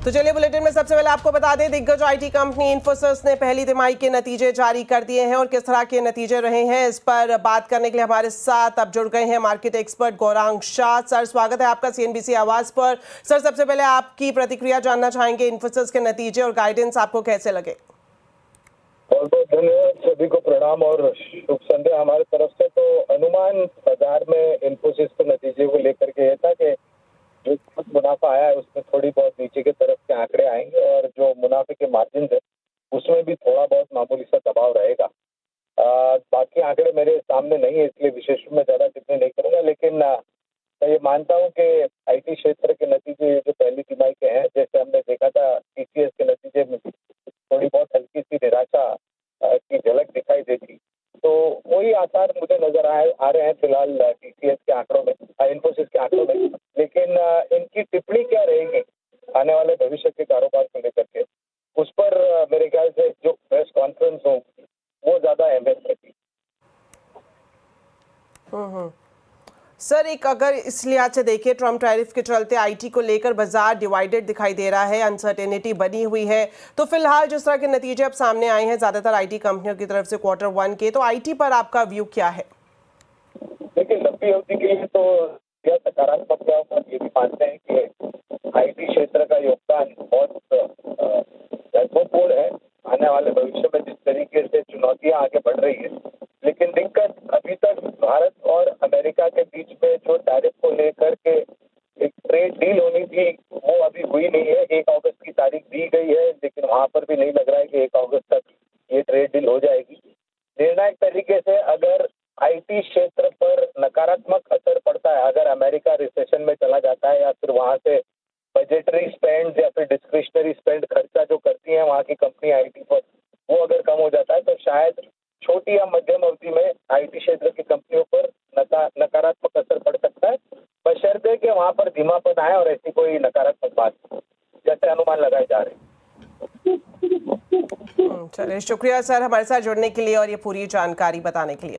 तो चलिए बुलेटिन में सबसे पहले आपको बता दें, दिग्गज आईटी कंपनी इन्फोसिस ने पहली तिमाही के नतीजे जारी कर दिए हैं और किस तरह के नतीजे रहे हैं इस पर बात करने के लिए हमारे साथ अब जुड़ गए हैं market expert Gaurang Shah. Sir, स्वागत है आपका सीएनबीसी आवाज पर। सर, सबसे पहले आपकी प्रतिक्रिया जानना चाहेंगे, इन्फोसिस के नतीजे और गाइडेंस आपको कैसे लगे? बहुत बहुत धन्यवाद, सभी को प्रणाम और शुभ संध्या हमारे तरफ से। तो अनुमान बाजार में इन्फोसिस के नतीजे को लेकर के ये था कि जो मुनाफा आया है उसमें थोड़ी बहुत नीचे की तरफ के आंकड़े आएंगे और जो मुनाफे के मार्जिन है उसमें भी थोड़ा बहुत मामूली सा दबाव रहेगा। बाकी आंकड़े मेरे सामने नहीं है, इसलिए विशेष रूप में ज्यादा टिप्पणी नहीं करूंगा, लेकिन मैं ये मानता हूँ कि आईटी क्षेत्र के नतीजे जो पहली तिमाही के हैं, जैसे हमने देखा था टीसीएस के नतीजे में थोड़ी बहुत हल्की सी निराशा की झलक दिखाई देती, तो वही आसार मुझे नजर आ रहे हैं फिलहाल टीसीएस के आंकड़ों में, इन्फोसिस के आंकड़ों में। लेकिन इनकी टिप्पणी क्या रहेगी आने वाले भविष्य के कारोबार को लेकर के, उस पर मेरे ख्याल से जो प्रेस कॉन्फ्रेंस हो वो ज्यादा अहमियत रखती। सर, एक अगर इस लिहाज से देखें, ट्रम्प टैरिफ के चलते आईटी को लेकर बाजार डिवाइडेड दिखाई दे रहा है, अनसर्टेनिटी बनी हुई है, तो फिलहाल जिस तरह के नतीजे अब सामने आए हैं ज्यादातर आईटी कंपनियों की तरफ से Q1 के, तो आईटी पर आपका व्यू क्या है? देखिए, लंबी अवधि के लिए तो यह सकारात्मक है और ये भी मानते हैं कि आईटी क्षेत्र का योगदान बहुत महत्वपूर्ण है आने वाले भविष्य में, जिस तरीके से चुनौतियां आगे बढ़ रही है। लेकिन दिक्कत अभी तक भारत और अमेरिका के बीच में जो टैरिफ को लेकर के एक ट्रेड डील होनी थी वो अभी हुई नहीं है। 1 अगस्त की तारीख दी गई है, लेकिन वहां पर भी नहीं लग रहा है कि 1 अगस्त तक ये ट्रेड डील हो जाएगी। निर्णायक तरीके से अगर आईटी क्षेत्र पर नकारात्मक असर पड़ता है, अगर अमेरिका रिसेशन में चला जाता है या फिर वहां से बजटरी स्पेंड या फिर डिस्क्रिशनरी स्पेंड खर्चा जो करती है वहां की कंपनी आईटी पर, वो अगर कम हो जाता है तो शायद छोटी या मध्यम अवधि में आईटी क्षेत्र की कंपनियों पर नकारात्मक असर पड़ सकता है, बशर्ते कि वहां पर धीमापन आए और ऐसी कोई नकारात्मक बात जैसे अनुमान लगाए जा रहे हैं। चलिए, शुक्रिया सर हमारे साथ जुड़ने के लिए और ये पूरी जानकारी बताने के लिए।